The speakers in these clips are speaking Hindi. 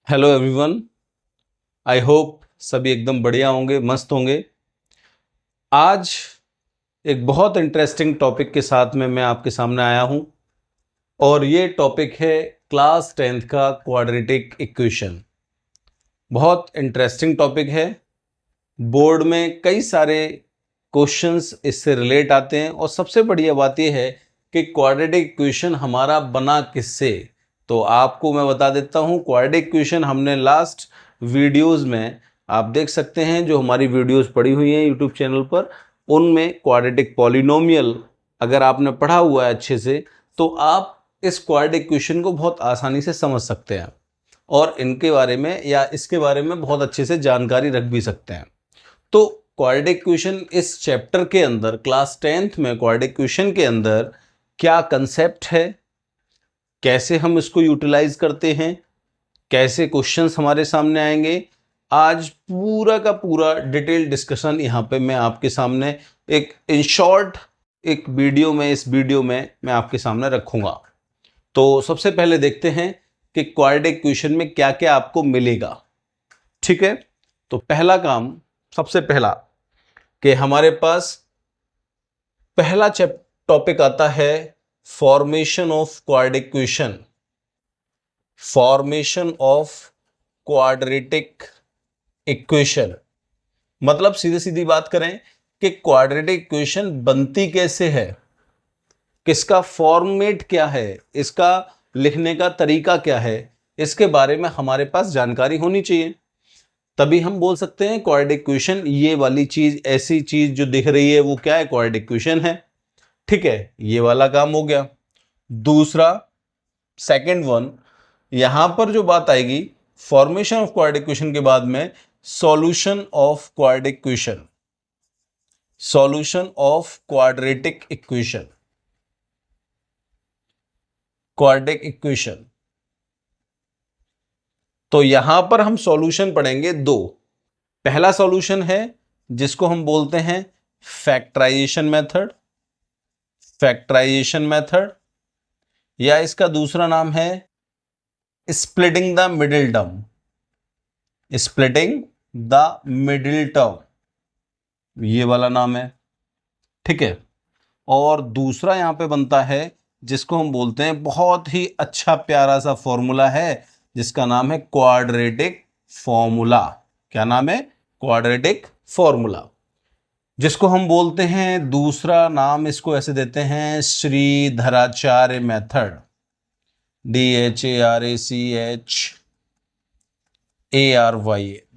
Hello everyone. आई होप सभी एकदम बढ़िया होंगे, मस्त होंगे। आज एक बहुत इंटरेस्टिंग टॉपिक के साथ में मैं आपके सामने आया हूं और ये टॉपिक है क्लास 10th का क्वाड्रेटिक इक्वेशन। बहुत इंटरेस्टिंग टॉपिक है। बोर्ड में कई सारे क्वेश्चंस इससे रिलेट आते हैं और सबसे बढ़िया बात यह है कि क्वाड्रेटिक इक्वेशन हमारा बना किससे। तो आपको मैं बता देता हूं, क्वाड्रेटिक इक्वेशन हमने लास्ट वीडियोस में, आप देख सकते हैं जो हमारी वीडियोस पड़ी हुई हैं यूट्यूब चैनल पर, उनमें क्वाड्रेटिक पॉलिनोमियल अगर आपने पढ़ा हुआ है अच्छे से तो आप इस क्वाड्रेटिक इक्वेशन को बहुत आसानी से समझ सकते हैं और इनके बारे में या इसके बारे में बहुत अच्छे से जानकारी रख भी सकते हैं। तो क्वाड्रेटिक इक्वेशन इस चैप्टर के अंदर, क्लास 10th में क्वाड्रेटिक इक्वेशन के अंदर क्या कंसेप्ट है, कैसे हम इसको यूटिलाइज करते हैं, कैसे क्वेश्चंस हमारे सामने आएंगे, आज पूरा का पूरा डिटेल डिस्कशन यहाँ पे मैं आपके सामने एक इन शॉर्ट एक वीडियो में, इस वीडियो में मैं आपके सामने रखूंगा। तो सबसे पहले देखते हैं कि क्वाड्रेटिक इक्वेशन में क्या क्या आपको मिलेगा। ठीक है, तो पहला काम, सबसे पहला कि हमारे पास पहला टॉपिक आता है formation of quadratic equation. Formation of quadratic equation मतलब सीधी सीधी बात करें कि क्वाड्रेटिक इक्वेशन बनती कैसे है, किसका फॉर्मेट क्या है, इसका लिखने का तरीका क्या है, इसके बारे में हमारे पास जानकारी होनी चाहिए। तभी हम बोल सकते हैं क्वाड्रेटिक इक्वेशन, ये वाली चीज, ऐसी चीज जो दिख रही है वो क्या है, क्वाड्रेटिक इक्वेशन है। ठीक है, ये वाला काम हो गया। दूसरा, सेकंड वन, यहां पर जो बात आएगी फॉर्मेशन ऑफ क्वाड्रेटिक इक्वेशन के बाद में solution of quadratic equation. Solution of quadratic equation, quadratic equation. तो यहां पर हम सॉल्यूशन पढ़ेंगे दो। पहला सॉल्यूशन है जिसको हम बोलते हैं फैक्टराइजेशन मेथड, फैक्टराइजेशन मेथड, या इसका दूसरा नाम है splitting the middle term, splitting the middle term, ये वाला नाम है। ठीक है, और दूसरा यहां पे बनता है जिसको हम बोलते हैं, बहुत ही अच्छा प्यारा सा फॉर्मूला है जिसका नाम है क्वाड्रेटिक फॉर्मूला। क्या नाम है? क्वाड्रेटिक फॉर्मूला, जिसको हम बोलते हैं, दूसरा नाम इसको ऐसे देते हैं, श्रीधराचार्य मेथड, DHARACHARY,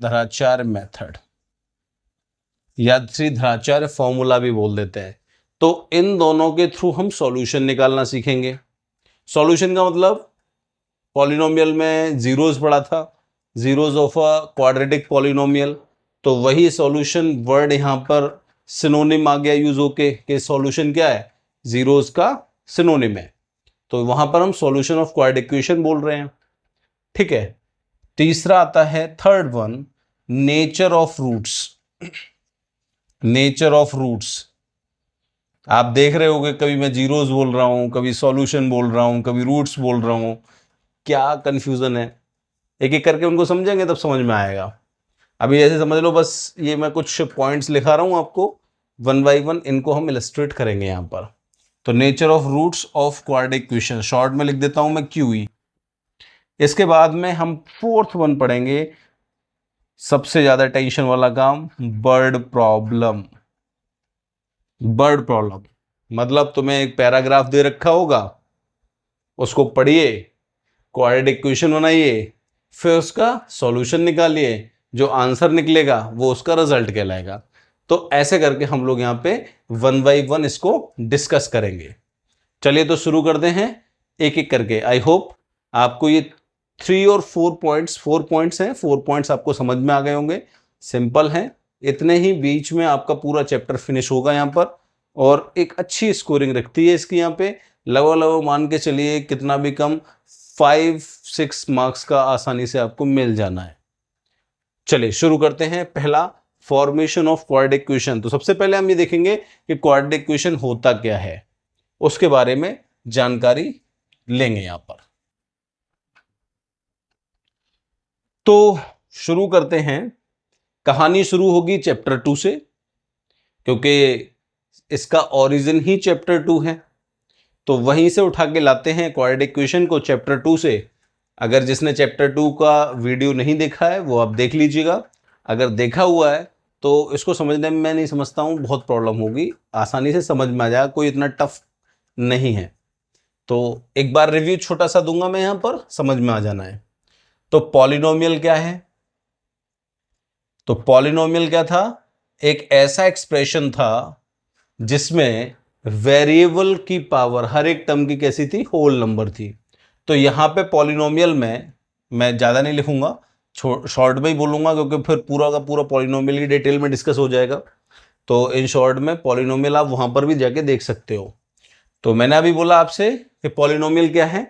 धराचार्य मेथड या श्रीधराचार्य फॉर्मूला भी बोल देते हैं। तो इन दोनों के थ्रू हम सॉल्यूशन निकालना सीखेंगे। सॉल्यूशन का मतलब, पॉलिनोमियल में जीरोस पढ़ा था, zeros of a quadratic polynomial, तो वही सॉल्यूशन वर्ड यहां पर सिनोनिम आ गया यूज होके कि सॉल्यूशन क्या है, जीरोस का सिनोनिम है। तो वहां पर हम सॉल्यूशन ऑफ क्वाड्रेटिक इक्वेशन बोल रहे हैं। ठीक है, तीसरा आता है, third one, nature of roots. Nature of roots, आप देख रहे होगे कभी मैं जीरोस बोल रहा हूं, कभी सॉल्यूशन बोल रहा हूं, कभी रूट्स बोल रहा हूं, क्या कंफ्यूजन है। एक एक करके उनको समझेंगे तब समझ में आएगा। अभी ऐसे समझ लो, बस ये मैं कुछ पॉइंट्स लिखा रहा हूं आपको, वन बाई वन इनको हम इलस्ट्रेट करेंगे यहां पर। तो nature of roots of quadratic equation, short में लिख देता हूं मैं QE। इसके बाद में हम फोर्थ वन पढ़ेंगे, सबसे ज्यादा टेंशन वाला काम, वर्ड प्रॉब्लम। वर्ड प्रॉब्लम मतलब तुम्हें एक पैराग्राफ दे रखा होगा, उसको पढ़िए, क्वाड्रेटिक इक्वेशन बनाइए, फिर उसका सॉल्यूशन निकालिए, जो आंसर निकलेगा वो उसका रिजल्ट कहलाएगा। तो ऐसे करके हम लोग यहाँ पे वन बाई वन इसको डिस्कस करेंगे। चलिए तो शुरू करते हैं एक एक करके। आई होप आपको ये 3 और 4 पॉइंट्स, 4 पॉइंट्स हैं, 4 पॉइंट्स आपको समझ में आ गए होंगे। सिंपल है, इतने ही बीच में आपका पूरा चैप्टर फिनिश होगा यहाँ पर, और एक अच्छी स्कोरिंग रखती है इसकी यहाँ पे। लगभग मान के चलिए कितना भी कम 5-6 मार्क्स का आसानी से आपको मिल जाना है। चलिए शुरू करते हैं। पहला, फॉर्मेशन ऑफ क्वाड्रेटिक इक्वेशन। तो सबसे पहले हम ये देखेंगे कि क्वाड्रेटिक इक्वेशन होता क्या है, उसके बारे में जानकारी लेंगे यहां पर। तो शुरू करते हैं। कहानी शुरू होगी चैप्टर 2 से, क्योंकि इसका ओरिजिन ही चैप्टर 2 है, तो वहीं से उठा के लाते हैं क्वाड्रेटिक इक्वेशन को चैप्टर 2 से। अगर जिसने चैप्टर 2 का वीडियो नहीं देखा है वो आप देख लीजिएगा, अगर देखा हुआ है तो इसको समझने में मैं नहीं समझता हूँ बहुत प्रॉब्लम होगी, आसानी से समझ में आ जाएगा, कोई इतना टफ नहीं है। तो एक बार रिव्यू छोटा सा दूंगा मैं यहाँ पर, समझ में आ जाना है। तो पॉलिनोमियल क्या है? तो पॉलिनोमियल क्या था? एक ऐसा एक्सप्रेशन था जिसमें वेरिएबल की पावर हर एक टर्म की कैसी थी? होल नंबर थी। तो यहां पे पॉलिनोमियल में मैं ज्यादा नहीं लिखूंगा, शॉर्ट में ही बोलूंगा, क्योंकि फिर पूरा का पूरा पॉलिनोमियल की डिटेल में डिस्कस हो जाएगा। तो इन शॉर्ट में पॉलिनोमियल आप वहां पर भी जाके देख सकते हो। तो मैंने अभी बोला आपसे कि पॉलिनोमियल क्या है।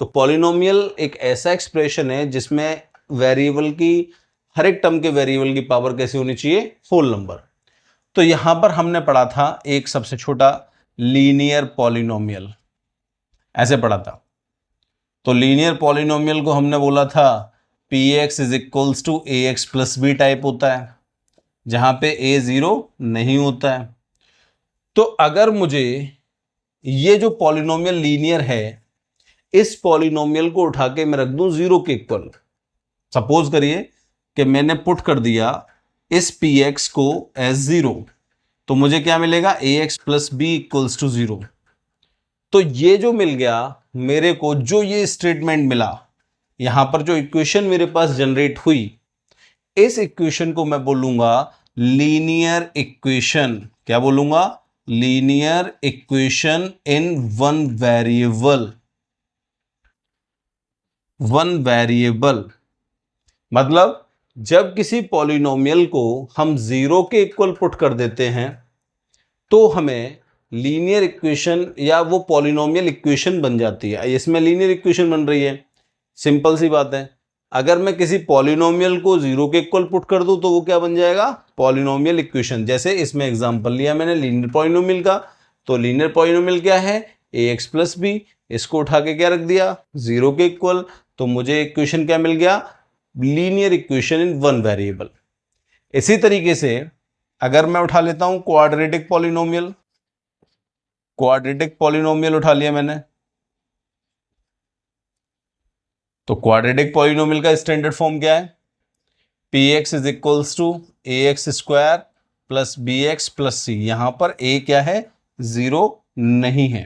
तो पॉलिनोमियल एक ऐसा एक्सप्रेशन है जिसमें वेरिएबल की, हर एक टर्म के वेरिएबल की पावर कैसी होनी चाहिए? Whole number. तो यहां पर हमने पढ़ा था एक सबसे छोटा लीनियर पॉलिनोमियल, ऐसे पढ़ा था। तो लीनियर पॉलिनोमियल को हमने बोला था px is equals to a x plus b type होता है, जहां पे a 0 नहीं होता है। तो अगर मुझे ये जो पॉलिनोमियल लीनियर है, इस पॉलिनोमियल को उठा के मैं रख दूं 0 के इक्वल, सपोज करिए कि मैंने पुट कर दिया इस px को एज 0, तो मुझे क्या मिलेगा? ax plus b equals to 0। तो ये जो मिल गया मेरे को, जो ये स्टेटमेंट मिला, यहां पर जो इक्वेशन मेरे पास जनरेट हुई, इस इक्वेशन को मैं बोलूंगा लीनियर इक्वेशन। क्या बोलूंगा? Linear equation in one variable. One variable मतलब जब किसी पॉलिनोमियल को हम 0 के इक्वल पुट कर देते हैं तो हमें लीनियर इक्वेशन या वो पॉलिनोमियल इक्वेशन बन जाती है। इसमें लीनियर इक्वेशन बन रही है, सिंपल सी बात है। अगर मैं किसी पॉलिनोमियल को 0 के इक्वल पुट कर दूं तो वो क्या बन जाएगा? Polynomial equation. जैसे इसमें एग्जांपल लिया मैंने लीनियर पॉलिनोमियल का, तो लीनियर पॉलिनोमियल क्या है? ax plus b. इसको उठा के क्या रख दिया? 0 के इक्वल। तो मुझे इक्वेशन क्या मिल गया? Linear equation in one variable. इसी तरीके से अगर मैं उठा लेता हूं क्वाड्रेटिक पॉलिनोमियल, क्वाड्रेटिक पॉलिनोमियल उठा लिया मैंने, तो क्वाड्रेटिक पॉलिनोमियल का स्टैंडर्ड फॉर्म क्या है? px is equals to a x square plus b x plus c. यहां पर a क्या है? 0 नहीं है।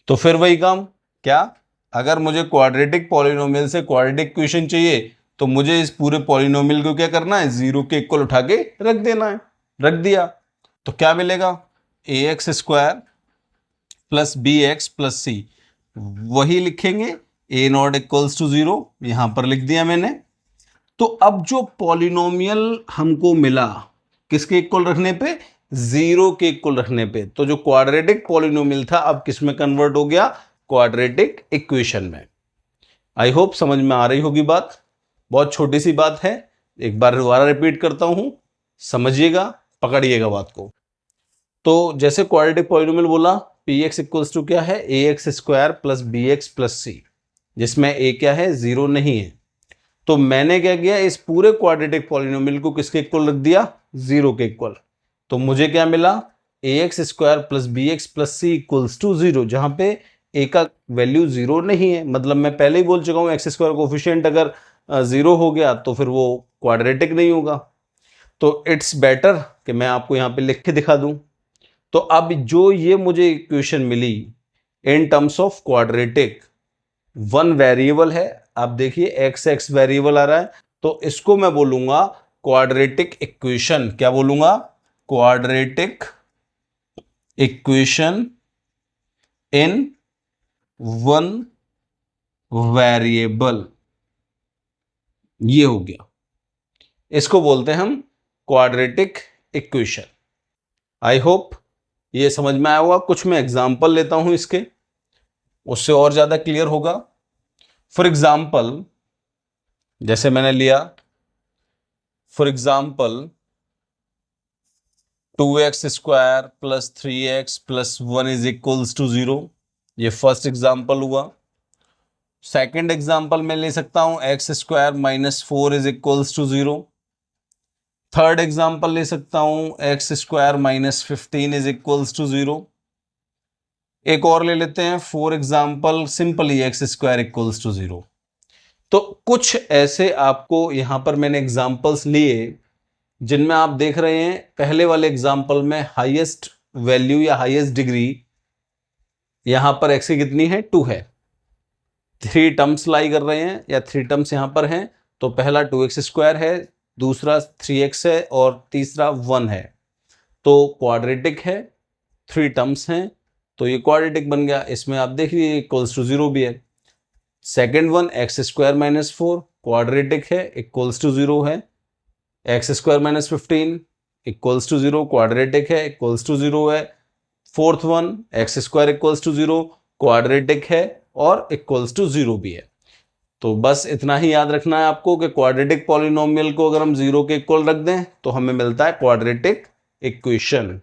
तो फिर वही काम, क्या? अगर मुझे क्वाड्रेटिक पॉलिनोमियल से क्वाड्रेटिक इक्वेशन चाहिए तो मुझे इस पूरे पॉलिनोमियल को क्या करना है? 0 के इक्वल उठा के रख देना है। रख दिया तो क्या मिलेगा? A x square plus b x plus c. वही लिखेंगे, ए नॉट इक्वल्स टू 0, यहां पर लिख दिया मैंने। तो अब जो पॉलिनोमियल हमको मिला किसके इक्वल रखने पे? 0 के इक्वल रखने पे। तो जो क्वाड्रेटिक पॉलिनोमियल था अब किस में कन्वर्ट हो गया? क्वाड्रेटिक इक्वेशन में। आई होप समझ में आ रही होगी बात। बहुत छोटी सी बात है, एक बार दोबारा रिपीट करता हूं, समझिएगा, पकड़िएगा बात को। तो जैसे क्वाड्रेटिक पॉलिनोमियल बोला, पी एक्स इक्वल्स टू क्या है? A x square plus b x plus c, जिसमें ए क्या है? 0 नहीं है। तो मैंने क्या किया? इस पूरे क्वाड्रेटिक पॉलिनोमियल को किसके इक्वल रख दिया? 0 के इक्वल। तो मुझे क्या मिला? A x square plus b x plus c equals to 0, जहां पे ए का वैल्यू 0 नहीं है। मतलब मैं पहले ही बोल चुका हूं, एक्स स्क्वायर कोफिशिएंट अगर 0 हो गया तो फिर वो क्वाड्रेटिक नहीं होगा। तो इट्स बेटर कि मैं आपको यहां पे लिख के दिखा दूं। तो अब जो ये मुझे इक्वेशन मिली in terms of quadratic, one variable है, आप देखिए एक्स एक्स वेरिएबल आ रहा है, तो इसको मैं बोलूंगा क्वाड्रेटिक इक्वेशन। क्या बोलूंगा? Quadratic equation in one variable. ये हो गया, इसको बोलते हैं हम क्वाड्रेटिक इक्वेशन। आई होप ये समझ में आया होगा। कुछ मैं एग्जांपल लेता हूं इसके, उससे और ज्यादा क्लियर होगा। फॉर एग्जाम्पल, जैसे मैंने लिया, for example 2x square plus 3x plus 1 is equals to 0, ये फर्स्ट एग्जाम्पल हुआ। सेकेंड एग्जाम्पल में ले सकता हूं x square minus 4 is equals to 0। Third example ले सकता हूं x square minus 15 is equals to 0। एक और ले लेते हैं for example simply x square equals to 0। तो कुछ ऐसे आपको यहां पर मैंने एग्जाम्पल्स लिए जिनमें आप देख रहे हैं पहले वाले एग्जाम्पल में हाईएस्ट वैल्यू या हाईएस्ट डिग्री यहां पर एक्स की कितनी है, 2 है। 3 टर्म्स लाई कर रहे हैं या 3 टर्म्स यहां पर हैं, तो पहला 2x स्क्वायर है, दूसरा 3x है और तीसरा 1 है। तो क्वाड्रेटिक है, 3 टर्म्स हैं तो ये क्वाड्रेटिक बन गया। इसमें आप देख लीजिए इक्वल्स टू 0 भी है। Second one x square minus 4 quadratic है, इक्वल्स टू 0 है। X square minus 15 equals to 0 quadratic है, इक्वल्स टू 0 है। Fourth one x square equals to 0 quadratic है और इक्वल्स टू 0 भी है। तो बस इतना ही याद रखना है आपको कि क्वाड्रेटिक पॉलिनोमियल को अगर हम 0 के इक्वल रख दें तो हमें मिलता है क्वाड्रेटिक इक्वेशन।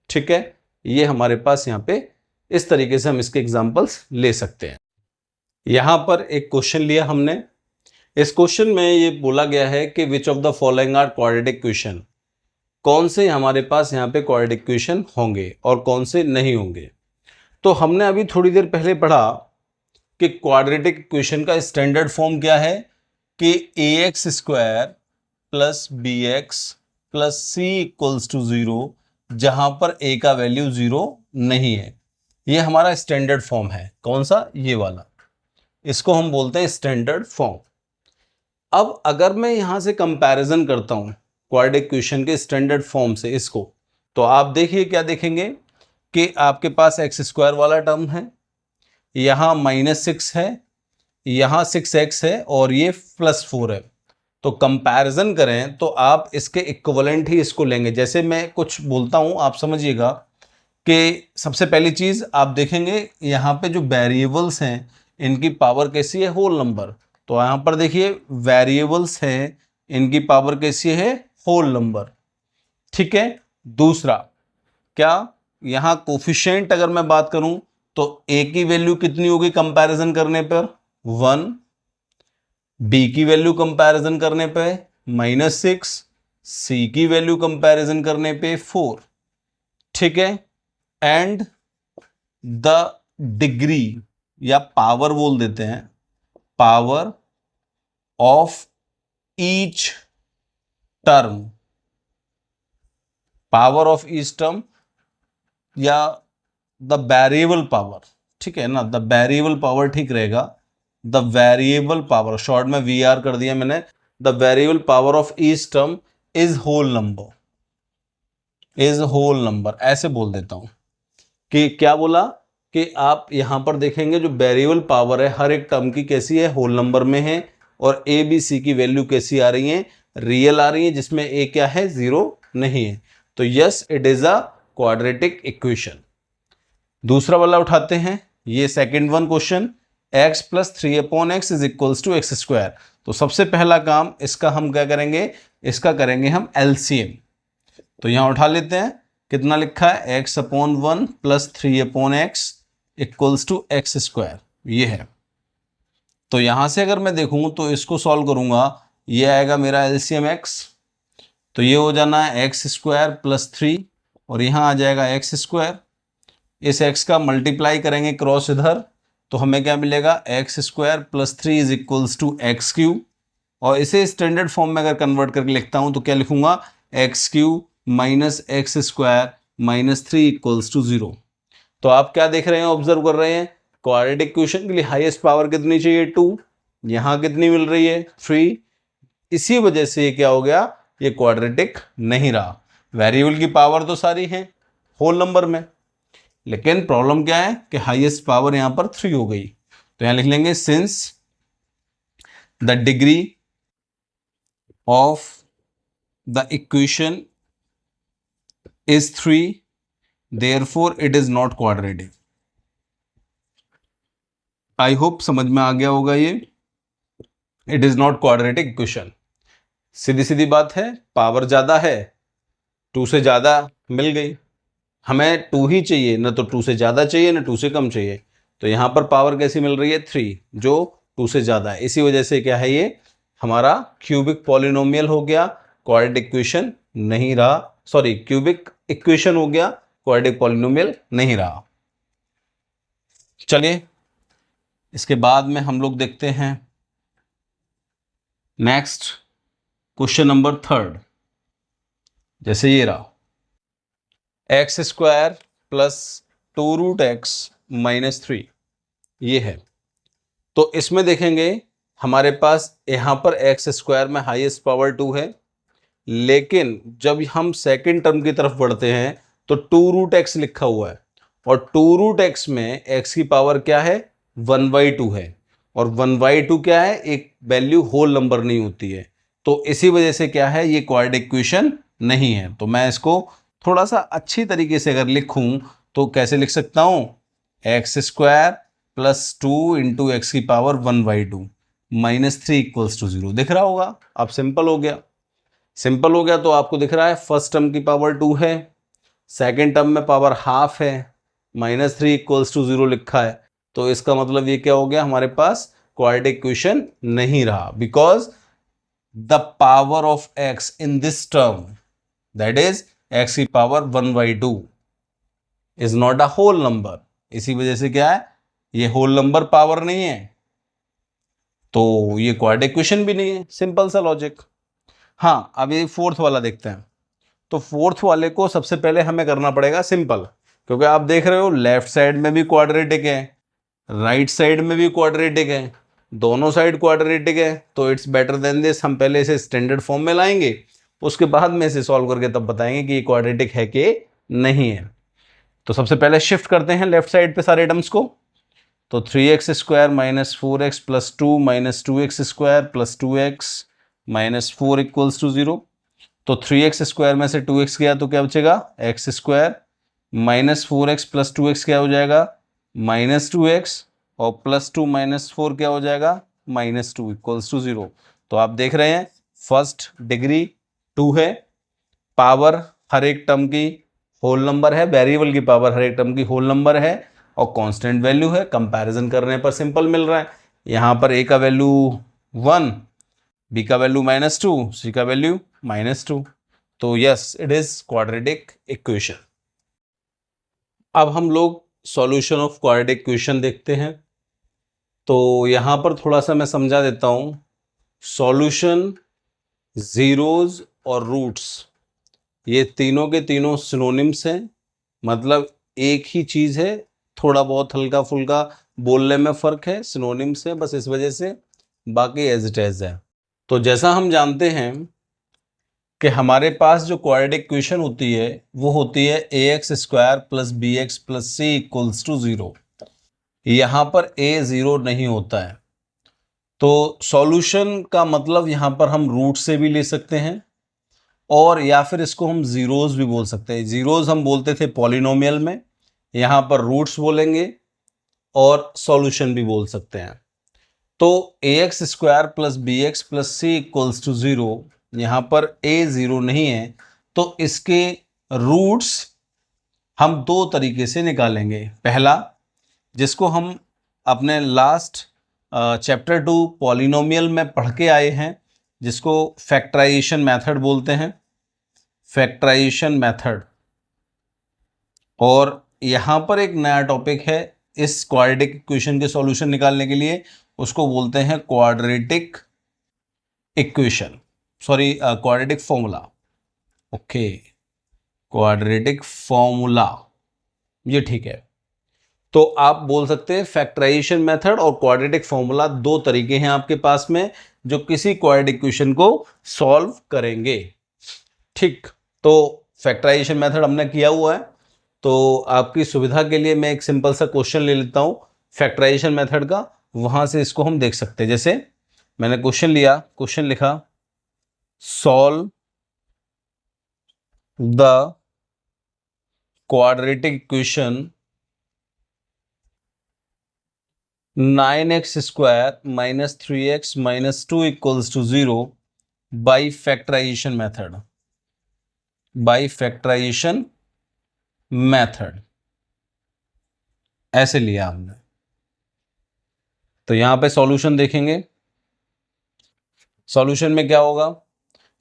ठीक है, ये हमारे पास यहाँ पे इस तरीके से हम इसके एग्जांपल्स ले सकते हैं। यहां पर एक क्वेश्चन लिया हमने। इस क्वेश्चन में ये बोला गया है कि which of the following are quadratic equation, कौन से हमारे पास यहाँ पे क्वाड्रेटिक इक्वेशन होंगे और कौन से नहीं होंगे। तो हमने अभी थोड़ी देर पहले पढ़ा कि क्वाड्रेटिक इक्वेशन का स्टैंडर्ड फॉर्म क्या है कि ax square plus bx plus c equals to 0, जहां पर a का वैल्यू 0 नहीं है। ये हमारा स्टैंडर्ड फॉर्म है। कौन सा, ये वाला, इसको हम बोलते हैं स्टैंडर्ड फॉर्म। अब अगर मैं यहां से कंपैरिजन करता हूं क्वाड्रेटिक इक्वेशन के स्टैंडर्ड फॉर्म से इसको, तो आप देखिए क्या देखेंगे कि आपके पास एक्स स्क्वायर वाला टर्म है, यहाँ -6 है, यहाँ 6x है और ये +4 है। तो कंपैरिजन करें तो आप इसके इक्विवेलेंट ही इसको लेंगे। जैसे मैं कुछ बोलता हूँ आप समझिएगा कि सबसे पहली चीज़ आप देखेंगे यहाँ पे जो वेरिएबल्स हैं इनकी पावर कैसी है, होल नंबर। तो यहाँ पर देखिए वेरिएबल्स हैं, इनकी पावर कैसी है, होल नंबर। ठीक है, दूसरा क्या, यहाँ कोफिशिएंट अगर मैं बात करूं तो a की वैल्यू कितनी होगी कंपैरिजन करने पर, 1, b की वैल्यू कंपैरिजन करने पे -6, c की वैल्यू कंपैरिजन करने पे 4। ठीक है, एंड द डिग्री या पावर बोल देते हैं, power of each term, power of each term या द वेरिएबल पावर, ठीक है ना, द वेरिएबल पावर ठीक रहेगा। द वेरिएबल पावर, शॉर्ट में VR कर दिया मैंने। The variable power of each term is whole number, is whole number, ऐसे बोल देता हूं कि क्या बोला कि आप यहां पर देखेंगे जो वेरिएबल पावर है हर एक टर्म की कैसी है, होल नंबर में है। और A B C की वैल्यू कैसी आ रही है, रियल आ रही है, जिसमें A क्या है, 0 नहीं है। तो yes it is a quadratic equation. दूसरा वाला उठाते हैं, ये second one question, x plus 3/x is equals to x square. तो सबसे पहला काम इसका हम क्या करेंगे, इसका करेंगे हम LCM। तो यहां उठा लेते हैं, कितना लिखा है, x/1 plus 3/x equals to x square, ये है। तो यहां से अगर मैं देखूं तो इसको सॉल्व करूंगा, ये आएगा मेरा LCM x, तो ये हो जाना है एक्स स्क्वायर प्लस 3 और यहां आ जाएगा एक्स स्क्वायर। इस x का मल्टीप्लाई करेंगे क्रॉस इधर, तो हमें क्या मिलेगा, x square plus 3 is equals to x cube. और इसे स्टैंडर्ड फॉर्म में अगर कन्वर्ट करके लिखता हूं तो क्या लिखूंगा, x cube minus x square minus 3 equals to 0। तो आप क्या देख रहे हैं, ऑब्जर्व कर रहे हैं, क्वाड्रेटिक इक्वेशन के लिए हाईएस्ट पावर कितनी चाहिए, 2, यहां कितनी मिल रही है, 3। इसी वजह से ये क्या हो गया, ये क्वाड्रेटिक नहीं रहा। वेरिएबल की पावर तो सारी है होल नंबर में, लेकिन प्रॉब्लम क्या है कि हाईएस्ट पावर यहां पर 3 हो गई। तो यहां लिख लेंगे since the degree of the equation is 3 therefore it is not quadratic. I hope समझ में आ गया होगा ये, it is not quadratic equation. सीधी सीधी बात है, पावर ज्यादा है, 2 से ज्यादा मिल गई, हमें 2 ही चाहिए, ना तो 2 से ज़्यादा चाहिए ना 2 से कम चाहिए। तो यहाँ पर पावर कैसी मिल रही है, 3, जो 2 से ज़्यादा है, इसी वजह से क्या है ये हमारा क्यूबिक पॉलिनोमियल हो गया, क्वाड्रेटिक इक्वेशन नहीं रहा, सॉरी क्यूबिक इक्वेशन हो गया, क्वाड्रेटिक पॉलिनोमियल नहीं रहा। चलिए इसके बाद में हम लोग देखते हैं नेक्स्ट क्वेश्चन नंबर 3, जैसे ये रहा x square plus 2√x minus 3, ये है। तो इसमें देखेंगे हमारे पास यहाँ पर एक्स स्क्वायर में हाईएस्ट पावर 2 है, लेकिन जब हम सेकंड टर्म की तरफ बढ़ते हैं तो 2√x लिखा हुआ है, और 2√x में x की पावर क्या है 1/2 है, और 1/2 क्या है, एक वैल्यू होल नंबर नहीं होती है, तो इसी वजह से क्या है ये क्वाड्रेटिक इक्वेशन नहीं है। तो मैं इसको थोड़ा सा अच्छी तरीके से अगर लिखूं तो कैसे लिख सकता हूं, x square plus 2 into x की पावर 1/2 माइनस 3 इक्वल्स टू 0। दिख रहा होगा, अब सिंपल हो गया। सिंपल हो गया तो आपको दिख रहा है फर्स्ट टर्म की पावर 2 है, सेकेंड टर्म में पावर हाफ है, माइनस 3 इक्वल्स टू 0 लिखा है, तो इसका मतलब ये क्या हो गया, हमारे पास क्वाड्रेटिक इक्वेशन नहीं रहा, because the power of x in this term that is x की power 1/2 is not a whole number. इसी वजह से क्या है, ये होल नंबर पावर नहीं है, तो ये क्वाड्रेटिक इक्वेशन भी नहीं है, सिंपल सा लॉजिक। हाँ, अब ये फोर्थ वाला देखते हैं। तो फोर्थ वाले को सबसे पहले हमें करना पड़ेगा सिंपल, क्योंकि आप देख रहे हो लेफ्ट साइड में भी क्वाड्रेटिक है, राइट साइड में भी क्वाड्रेटिक है, दोनों साइड क्वाड्रेटिक है, तो इट्स बेटर देन दिस। हम पहले इसे स्टैंडर्ड फॉर्म में लाएंगे, उसके बाद में इसे सॉल्व करके तब बताएंगे कि ये क्वाड्रेटिक है कि नहीं है। तो सबसे पहले शिफ्ट करते हैं लेफ्ट साइड पे सारे टर्म्स को। तो 3x square minus 4x plus 2 minus 2x square plus 2x minus 4 equals to 0। तो 3x स्क्वायर में से 2x गया तो क्या बचेगा, x square minus 4x plus 2x क्या हो जाएगा, माइनस 2x, और प्लस 2 माइनस 4 क्या हो जाएगा, माइनस 2 इक्वल्स टू 0। तो आप देख रहे हैं फर्स्ट डिग्री 2 है, पावर हर एक टर्म की होल नंबर है, वेरिएबल की पावर हर एक टर्म की होल नंबर है, और कांस्टेंट वैल्यू है। कंपैरिजन करने पर सिंपल मिल रहा है, यहाँ पर a का वैल्यू 1, b का वैल्यू -2, c का वैल्यू -2। तो yes, it is quadratic equation. अब हम लोग सॉल्यूशन ऑफ क्वाड्रेटिक इक्वेशन देखते हैं। तो यहाँ पर थोड़ा सा मैं समझा देता हूँ। सॉल्यूशन, जीरोज और रूट्स, ये तीनों के तीनों सिनोनिम्स हैं, मतलब एक ही चीज़ है, थोड़ा बहुत हल्का फुल्का बोलने में फ़र्क है, सिनोनिम्स है बस, इस वजह से बाकी एज इट इज है। तो जैसा हम जानते हैं कि हमारे पास जो क्वाड्रेटिक इक्वेशन होती है वो होती है ax square plus b x plus c equals to 0। यहाँ पर a 0 नहीं होता है, तो सॉल्यूशन का मतलब यहाँ पर हम रूट से भी ले सकते हैं, और या फिर इसको हम जीरोज भी बोल सकते हैं। जीरोज हम बोलते थे पॉलिनोमियल में, यहाँ पर रूट्स बोलेंगे और सॉल्यूशन भी बोल सकते हैं। तो ax square plus b x plus c equals to 0, यहाँ पर a 0 नहीं है, तो इसके रूट्स हम दो तरीके से निकालेंगे। पहला, जिसको हम अपने लास्ट चैप्टर 2 पॉलिनोमियल में पढ़ के आए हैं, जिसको फैक्टराइजेशन मेथड बोलते हैं, फैक्टराइजेशन मेथड। और यहाँ पर एक नया टॉपिक है इस क्वाड्रेटिक इक्वेशन के सॉल्यूशन निकालने के लिए, उसको बोलते हैं quadratic equation, sorry quadratic formula. Okay, quadratic formula, ये ठीक है। तो आप बोल सकते हैं फैक्टराइजेशन मेथड और क्वाड्रेटिक फॉर्मूला, दो तरीके हैं आपके पास में जो किसी क्वाड्रेटिक इक्वेशन को सॉल्व करेंगे। ठीक, तो फैक्टराइजेशन मेथड हमने किया हुआ है, तो आपकी सुविधा के लिए मैं एक सिंपल सा क्वेश्चन ले लेता हूं फैक्टराइजेशन मेथड का, वहां से इसको हम देख सकते हैं। जैसे मैंने क्वेश्चन लिया, क्वेश्चन लिखा, solve the quadratic equation 9x square minus 3x minus 2 equals to 0 by factorization method, by factorization method, ऐसे लिया हमने। तो यहाँ पे सॉल्यूशन देखेंगे। सॉल्यूशन में क्या होगा,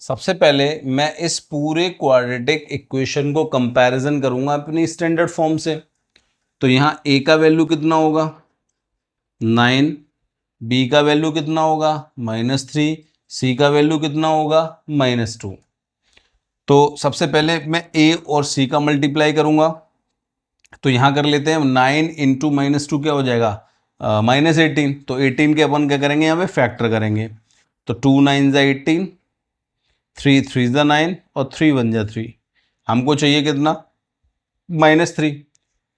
सबसे पहले मैं इस पूरे क्वाड्रेटिक इक्वेशन को कंपैरिजन करूंगा अपनी स्टैंडर्ड फॉर्म से। तो यहाँ a का वैल्यू कितना होगा 9, b का वैल्यू कितना होगा -3, c का वैल्यू कितना होगा -2। तो सबसे पहले मैं a और c का मल्टीप्लाई करूंगा। तो यहाँ कर लेते हैं 9 इंटू -2 क्या हो जाएगा -18। तो 18 के अपन क्या करेंगे यहाँ पे फैक्टर करेंगे। तो 2 9 ज़ा 18, 3 3 ज़ा 9 और 3 1 ज़ा 3। हमको चाहिए कितना -3।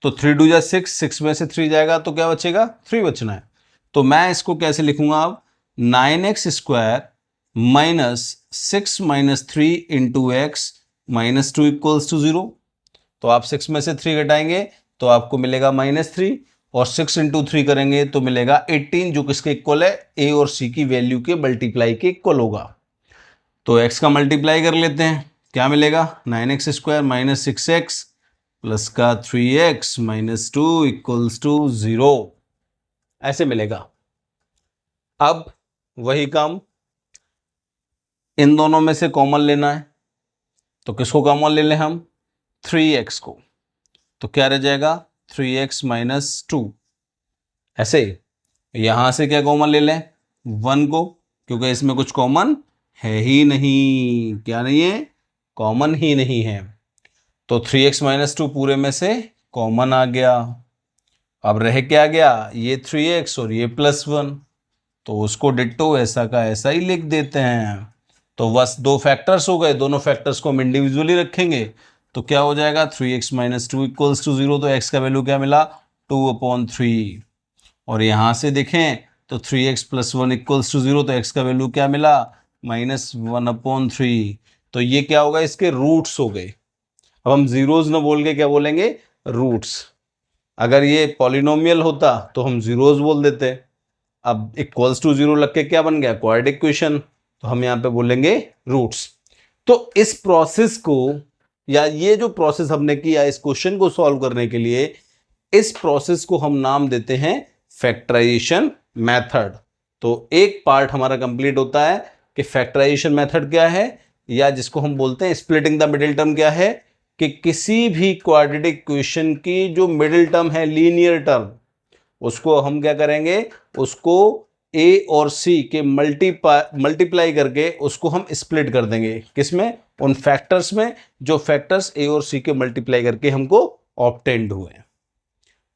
तो 3 2 ज़ा 6, 6 में से 3 जाएगा तो क्या बचेगा 3 बचना है। तो मैं इसको कैसे लिखूंगा अब 9x² -6 - 3 into x -2 equals to 0। तो आप 6 में से 3 घटाएंगे तो आपको मिलेगा -3 और 6 इंटू 3 करेंगे तो मिलेगा 18, जो किसके इक्वल है a और c की वैल्यू के मल्टीप्लाई के इक्वल होगा। तो x का मल्टीप्लाई कर लेते हैं, क्या मिलेगा 9x² - 6x प्लस का 3x -2 इक्वल्स टू 0, ऐसे मिलेगा। अब वही काम इन दोनों में से कॉमन लेना है। तो किसको कॉमन ले लें हम 3x को। तो क्या रह जाएगा 3x -2। ऐसे यहां से क्या कॉमन ले लें 1 को, क्योंकि इसमें कुछ कॉमन है ही नहीं। क्या नहीं है, कॉमन ही नहीं है। तो 3x -2 पूरे में से कॉमन आ गया। अब रह क्या गया ये 3x और ये +1। तो उसको डिट्टो ऐसा का ऐसा ही लिख देते हैं। तो बस दो फैक्टर्स हो गए, दोनों फैक्टर्स को हम इंडिविजुअली रखेंगे। तो क्या हो जाएगा 3x -2 इक्वल्स टू 0। तो x का वैल्यू क्या मिला 2/3। और यहाँ से देखें तो 3x + 1 इक्वल्स टू 0। तो x का वैल्यू क्या मिला -1/3। तो ये क्या होगा इसके रूट्स हो गए। अब हम जीरोज ना बोल के क्या बोलेंगे रूट्स। अगर ये पॉलिनोमियल होता तो हम जीरोज बोल देते। अब इक्वल्स टू 0 लग के क्या बन गया क्वाड्रेटिक इक्वेशन। तो हम यहाँ पे बोलेंगे रूट्स। तो इस प्रोसेस को या ये जो प्रोसेस हमने किया इस क्वेश्चन को सॉल्व करने के लिए, इस प्रोसेस को हम नाम देते हैं फैक्टराइजेशन मेथड। तो एक पार्ट हमारा कंप्लीट होता है कि फैक्टराइजेशन मेथड क्या है, या जिसको हम बोलते हैं स्प्लिटिंग द मिडिल टर्म क्या है, कि किसी भी क्वाड्रेटिक इक्वेशन की जो मिडिल टर्म है लीनियर टर्म, उसको हम क्या करेंगे उसको a और c के मल्टीप्लाई करके उसको हम स्प्लिट कर देंगे। किसमें उन फैक्टर्स में जो फैक्टर्स a और c के मल्टीप्लाई करके हमको ऑब्टेन्ड हुए।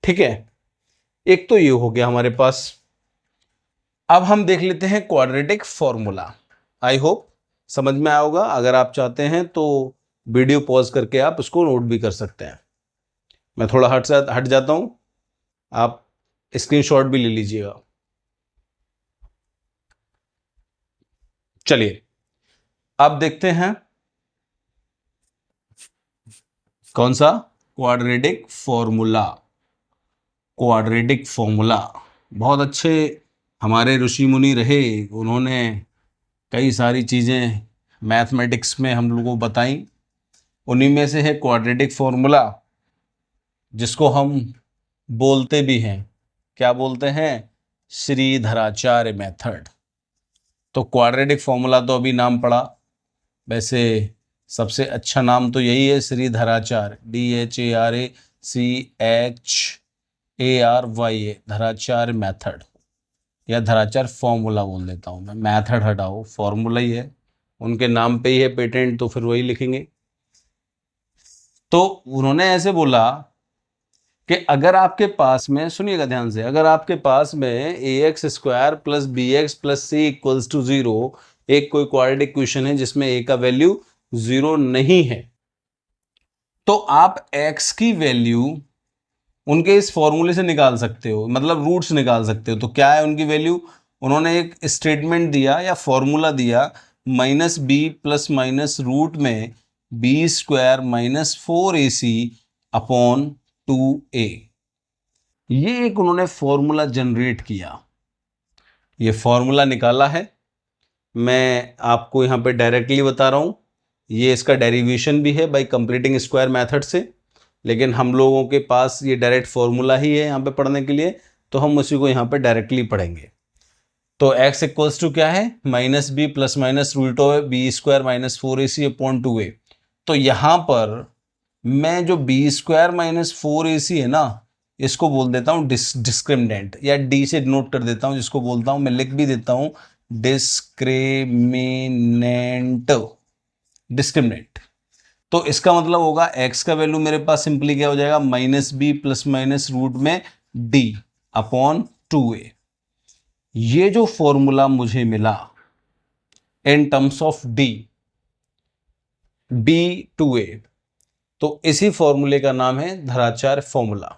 ठीक है, एक तो ये हो गया हमारे पास। अब हम देख लेते हैं क्वाड्रेटिक फॉर्मूला। आई होप समझ में आया होगा। अगर आप चाहते हैं तो वीडियो पॉज करके आप उसको नोट भी कर सकते हैं। मैं थोड़ा हट जाता हूं, आप स्क्रीनशॉट भी ले लीजिएगा। चलिए अब देखते हैं कौन सा क्वाड्रेटिक फॉर्मूला। क्वाड्रेटिक फॉर्मूला बहुत अच्छे हमारे ऋषि मुनि रहे, उन्होंने कई सारी चीज़ें मैथमेटिक्स में हम लोगों को बताई। उन्हीं में से है क्वाड्रेटिक फॉर्मूला, जिसको हम बोलते भी हैं, क्या बोलते हैं श्रीधराचार्य मेथड। तो क्वाड्रेटिक फॉर्मूला तो अभी नाम पड़ा, वैसे सबसे अच्छा नाम तो यही है श्रीधराचार्य, DHARCHARYA, धराचार्य मेथड या धराचार्य फॉर्मूला बोल देता हूँ मैं। मेथड हटाओ, फॉर्मूला ही है, उनके नाम पे ही है पेटेंट, तो फिर वही लिखेंगे। तो उन्होंने ऐसे बोला कि अगर आपके पास में, सुनिएगा ध्यान से, अगर आपके पास में ax² + bx + c equals to 0 एक कोई क्वाड्रेटिक इक्वेशन है जिसमें a का वैल्यू 0 नहीं है, तो आप x की वैल्यू उनके इस फॉर्मूले से निकाल सकते हो, मतलब रूट्स निकाल सकते हो। तो क्या है उनकी वैल्यू, उन्होंने एक स्टेटमेंट दिया या फॉर्मूला दिया -b ± रूट में b² - 4ac/2a। ये एक उन्होंने फॉर्मूला जनरेट किया, ये फॉर्मूला निकाला है। मैं आपको यहाँ पे डायरेक्टली बता रहा हूँ, ये इसका डेरिवेशन भी है बाय कंप्लीटिंग स्क्वायर मेथड से, लेकिन हम लोगों के पास ये डायरेक्ट फॉर्मूला ही है यहाँ पे पढ़ने के लिए। तो हम उसी को यहाँ पे डायरेक्टली पढ़ेंगे। तो x इक्वल्स टू क्या है, minus b plus minus root of b square minus 4ac upon 2a। तो यहाँ पर मैं जो बी स्क्वायर माइनस 4ac है ना, इसको बोल देता हूँ डिस्क्रिमिनेंट, या डी से नोट कर देता हूँ, जिसको बोलता हूँ, मैं लिख भी देता हूँ डिस्क्रिमिनेंट। डिस्क्रिमिनेंट तो इसका मतलब होगा x का वैल्यू मेरे पास सिंपली क्या हो जाएगा, minus b plus minus root में d अपॉन 2a। ये जो फॉर्मूला मुझे मिला इन टर्म्स ऑफ d2a, तो इसी फॉर्मूले का नाम है धराचार फॉर्मूला।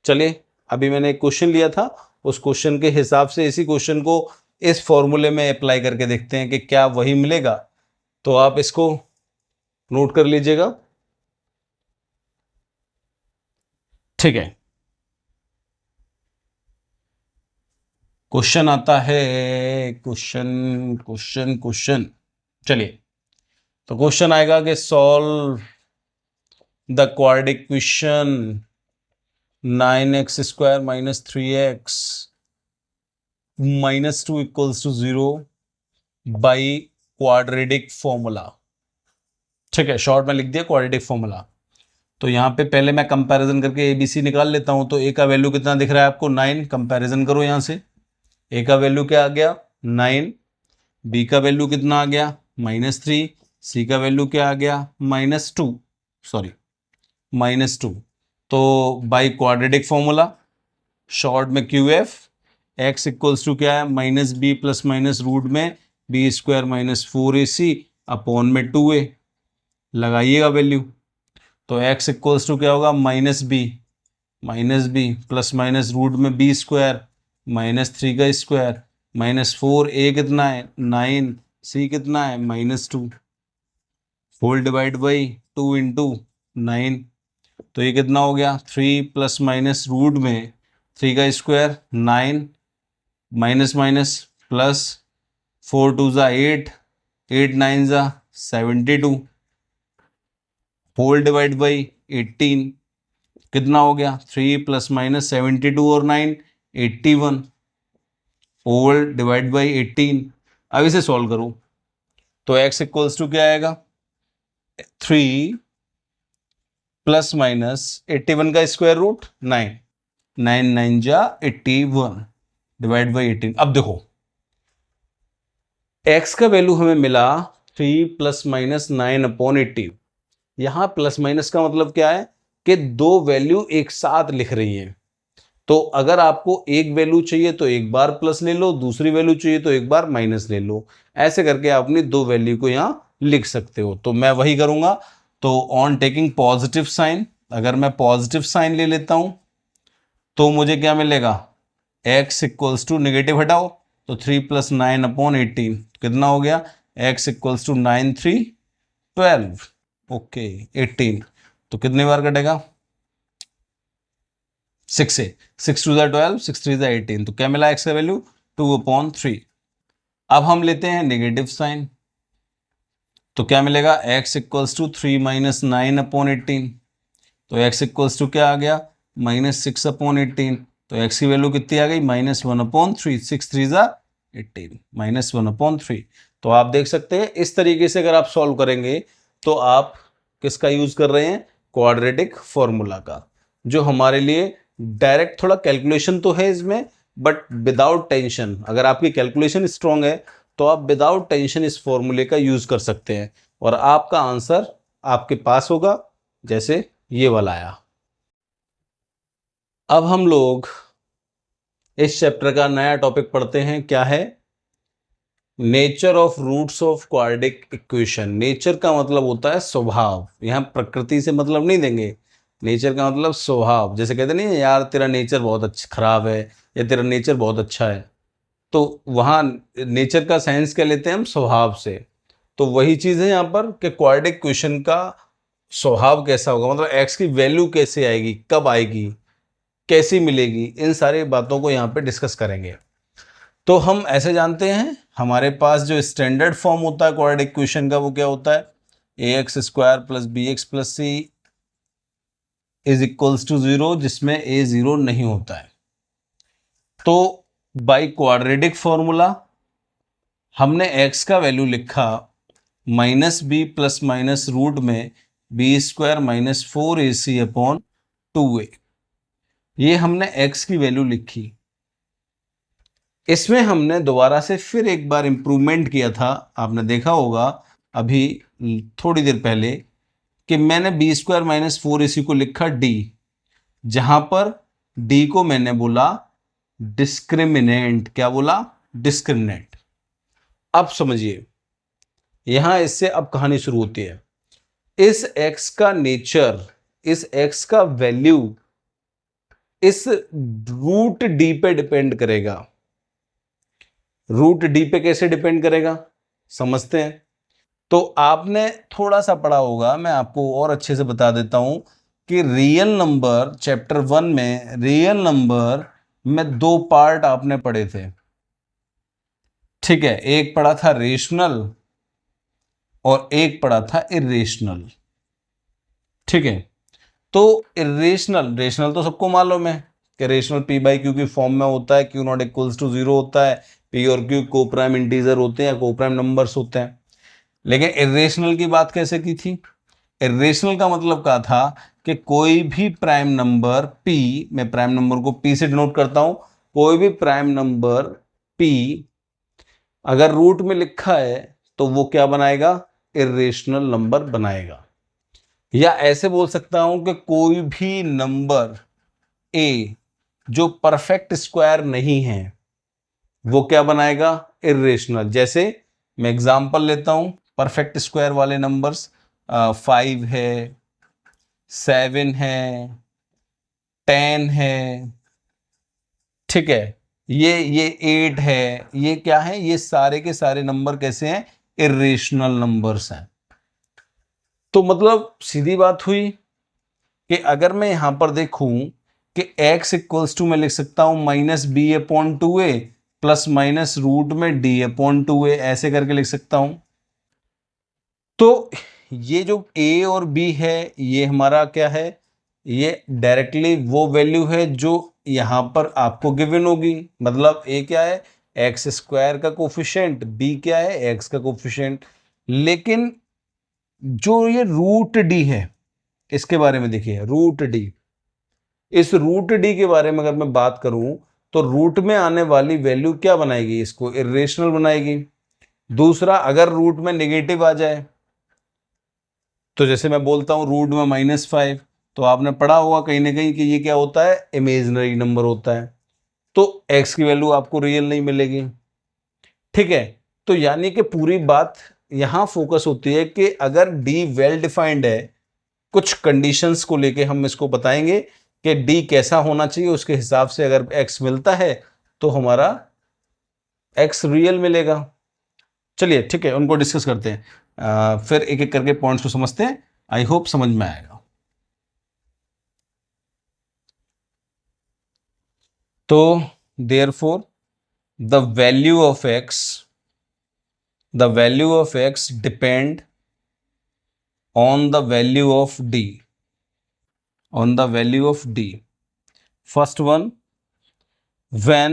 चलिए, अभी मैंने एक क्वेश्चन लिया था, उस क्वेश्चन के हिसाब से इसी क्वेश्चन को इस फॉर्मूले में अप्लाई करके देखते हैं कि क्या वही मिलेगा। तो आप इसको नोट कर लीजिएगा, ठीक है। क्वेश्चन आता है, क्वेश्चन। चलिए, तो क्वेश्चन आएगा कि solve the quadratic equation 9x square minus 3x minus 2 equals to 0 by quadratic formula. ठीक है, शॉर्ट में लिख दिया क्वाड्रेटिक फॉर्मूला। तो यहाँ पे पहले मैं कंपैरिजन करके ABC निकाल लेता हूँ। तो a का वैल्यू कितना दिख रहा है आपको, 9। कंपैरिजन करो यहाँ से, a का वैल्यू क्या आ गया 9, b का वैल्यू कितना आ गया -3, c का वैल्यू क्या आ गया -2। तो बाई क्वाड्रेटिक फॉर्मूला, शॉर्ट में QF, x इक्वल्स टू क्या है, minus b plus minus root में b square minus 4ac upon में 2a। लगाइएगा वैल्यू, तो x इक्वल्स टू क्या होगा, minus b plus minus root में बी स्क्वायर माइनस 3 का स्क्वायर माइनस 4a कितना है 9, c कितना है -2, होल डिवाइड बाई 2 इंटू 9। तो ये कितना हो गया, 3 प्लस माइनस रूट में 3 का स्क्वायर 9 माइनस माइनस प्लस 4 2 ज़ा 8, 8 9 ज़ा 72, होल डिवाइड बाई 18। कितना हो गया, 3 प्लस माइनस 72 और 9 81, होल डिवाइड बाई 18। अब इसे सॉल्व करो, तो x इक्वल्स टू क्या आएगा, 3 प्लस माइनस 81 का स्क्वायर रूट 9, 9 9 जा 81 डिवाइड बाई 18। अब देखो x का वैल्यू हमें मिला 3 प्लस माइनस 9 अपॉन 80। यहां प्लस माइनस का मतलब क्या है कि दो वैल्यू एक साथ लिख रही हैं। तो अगर आपको एक वैल्यू चाहिए तो एक बार प्लस ले लो, दूसरी वैल्यू चाहिए तो एक बार माइनस ले लो। ऐसे करके आप अपनी दो वैल्यू को यहां लिख सकते हो। तो मैं वही करूंगा। तो ऑन टेकिंग पॉजिटिव साइन, अगर मैं पॉजिटिव साइन ले लेता हूं तो मुझे क्या मिलेगा, x इक्वल्स टू, नेगेटिव हटाओ तो 3 प्लस 9 अपॉन 18 कितना हो गया, x इक्वल्स टू 9 3 12, ओके 18। तो कितने बार कटेगा, 6 से, 6 2 12, 6 3 18। तो क्या मिला x का वैल्यू 2/3। अब हम लेते हैं नेगेटिव साइन, तो क्या मिलेगा, x equals to 3 minus 9 upon 18। तो x इक्वल्स टू क्या आ गया, -6 अपॉन 18। तो x की वैल्यू कितनी आ गई, -1/3, 6 3 18, -1/3। तो आप देख सकते हैं इस तरीके से अगर आप सॉल्व करेंगे तो आप किसका यूज कर रहे हैं, क्वाड्रेटिक फॉर्मूला का, जो हमारे लिए डायरेक्ट, थोड़ा कैलकुलेशन तो है इसमें बट विदाउट टेंशन। अगर आपकी कैलकुलेशन स्ट्रांग है तो आप विदाउट टेंशन इस फॉर्मूले का यूज कर सकते हैं और आपका आंसर आपके पास होगा, जैसे ये वाला आया। अब हम लोग इस चैप्टर का नया टॉपिक पढ़ते हैं, क्या है, nature of roots of quadratic equation. Nature का मतलब होता है स्वभाव, यहाँ प्रकृति से मतलब नहीं देंगे, नेचर का मतलब स्वभाव। जैसे कहते नहीं यार तेरा नेचर बहुत अच्छा खराब है या तेरा नेचर बहुत अच्छा है, तो वहाँ नेचर का साइंस क्या लेते हैं हम, स्वभाव से। तो वही चीज़ है यहाँ पर कि क्वाड्रेटिक इक्वेशन का स्वभाव कैसा होगा, मतलब एक्स की वैल्यू कैसे आएगी, कब आएगी, कैसी मिलेगी, इन सारी बातों को यहाँ पे डिस्कस करेंगे। तो हम ऐसे जानते हैं हमारे पास जो स्टैंडर्ड फॉर्म होता है क्वाड्रेटिक इक्वेशन का वो क्या होता है, ax² plus bx plus c is equals to 0, जिसमें a 0 नहीं होता है। तो बाय क्वाड्रेटिक फॉर्मूला हमने x का वैल्यू लिखा -b प्लस माइनस रूट में b² minus 4ac upon 2a। ये हमने x की वैल्यू लिखी। इसमें हमने दोबारा से फिर एक बार इंप्रूवमेंट किया था। आपने देखा होगा अभी थोड़ी देर पहले कि मैंने b² माइनस 4ac को लिखा d, जहां पर d को मैंने बोला डिस्क्रिमिनेंट। क्या बोला? डिस्क्रिमिनेंट। अब समझिए, यहां इससे अब कहानी शुरू होती है। इस x का नेचर, इस x का वैल्यू इस रूट d पे डिपेंड करेगा। रूट d पे कैसे डिपेंड करेगा समझते हैं। तो आपने थोड़ा सा पढ़ा होगा, मैं आपको और अच्छे से बता देता हूं कि रियल नंबर चैप्टर 1 में रियल नंबर में दो पार्ट आपने पढ़े थे। ठीक है, एक पढ़ा था रेशनल और एक पढ़ा था इरेशनल। ठीक है, तो इरेशनल, रेशनल तो सबको मालूम है कि रेशनल p बाई क्यू की फॉर्म में होता है, क्यू नॉट इक्वल्स टू 0 होता है, p और q को प्राइम इंटीजर होते हैं, को प्राइम नंबर्स होते हैं। लेकिन इरेशनल की बात कैसे की थी? इरेशनल का मतलब क्या था कि कोई भी प्राइम नंबर p, मैं प्राइम नंबर को p से डिनोट करता हूं, कोई भी प्राइम नंबर p अगर रूट में लिखा है तो वो क्या बनाएगा? इरेशनल नंबर बनाएगा। या ऐसे बोल सकता हूं कि कोई भी नंबर a जो परफेक्ट स्क्वायर नहीं है वो क्या बनाएगा? इरेशनल। जैसे मैं एग्जांपल लेता हूं परफेक्ट स्क्वायर वाले नंबर्स, 5 है, 7 है, 10 है, ठीक है, ये 8 है, ये क्या है? ये सारे के सारे नंबर कैसे हैं? इरेशनल नंबर्स हैं। तो मतलब सीधी बात हुई कि अगर मैं यहां पर देखूं कि x इक्वल्स टू मैं लिख सकता हूं -b/2a प्लस माइनस रूट में d/2a, ऐसे करके लिख सकता हूं। तो ये जो a और b है ये हमारा क्या है? ये डायरेक्टली वो वैल्यू है जो यहां पर आपको गिवन होगी। मतलब a क्या है? x² का कोफिशिएंट, b क्या है? x का कोफिशिएंट। लेकिन जो ये रूट d है इसके बारे में देखिए, रूट d, इस रूट d के बारे में अगर मैं बात करूं तो रूट में आने वाली वैल्यू क्या बनाएगी? इसको इरेशनल बनाएगी। दूसरा, अगर रूट में नेगेटिव आ जाए तो जैसे मैं बोलता हूं रूट में -5, तो आपने पढ़ा होगा कहीं ना कहीं कि ये क्या होता है? इमेजिनरी नंबर होता है, तो x की वैल्यू आपको रियल नहीं मिलेगी। ठीक है, तो यानी कि पूरी बात यहां फोकस होती है कि अगर d वेल डिफाइंड है, कुछ कंडीशंस को लेके हम इसको बताएंगे कि d कैसा होना चाहिए, उसके हिसाब से अगर x मिलता है तो हमारा x रियल मिलेगा। चलिए ठीक है, उनको डिस्कस करते हैं, फिर एक एक करके पॉइंट्स को समझते हैं। आई होप समझ में आएगा। तो therefore the value of x depend on the value of d, on the value of d. First one, when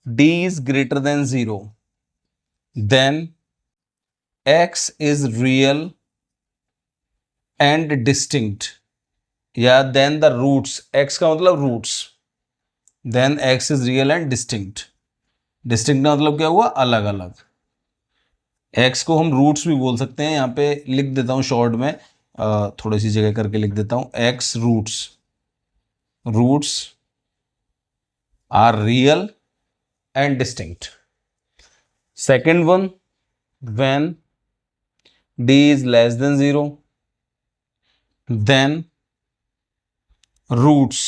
d is greater than 0, then x is real and distinct, या then the roots, x का मतलब roots, then x is real and distinct. distinct का मतलब क्या हुआ? अलग अलग। x को हम रूट्स भी बोल सकते हैं, यहाँ पे लिख देता हूँ शॉर्ट में, थोड़ी सी जगह करके लिख देता हूँ, x roots, roots are real and distinct. Second one, when d is less than 0, then roots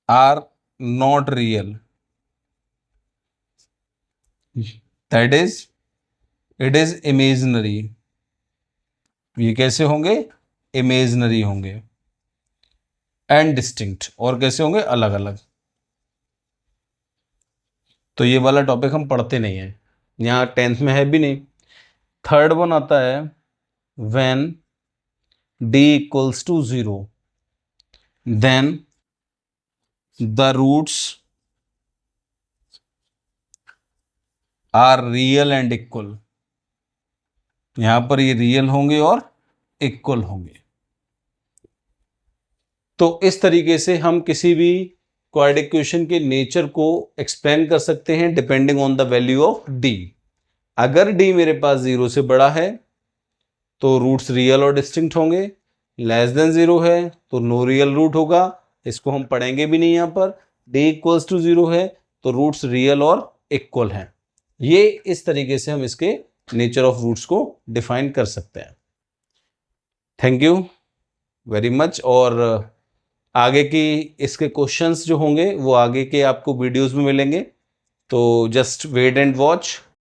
are not real. That is, it is imaginary. ये कैसे होंगे? इमेजिनरी होंगे। एंड डिस्टिंक्ट, और कैसे होंगे? अलग अलग। तो ये वाला टॉपिक हम पढ़ते नहीं है, यहाँ 10th में है भी नहीं। थर्ड वन आता है when d equals to 0, then the roots are real and equal. यहां पर ये रियल होंगे और इक्वल होंगे। तो इस तरीके से हम किसी भी क्वाड्रेटिक इक्वेशन के नेचर को एक्सप्लेन कर सकते हैं depending on the value of D. अगर डी मेरे पास 0 से बड़ा है तो रूट्स रियल और डिस्टिंक्ट होंगे, लेस देन 0 है तो नो रियल रूट होगा, इसको हम पढ़ेंगे भी नहीं। यहां पर डी इक्वल्स टू 0 है तो रूट्स रियल और इक्वल हैं। ये इस तरीके से हम इसके नेचर ऑफ रूट्स को डिफाइन कर सकते हैं। Thank you very much. और आगे की इसके क्वेश्चंस जो होंगे वो आगे के आपको वीडियोस में मिलेंगे, तो जस्ट वेट एंड वॉच।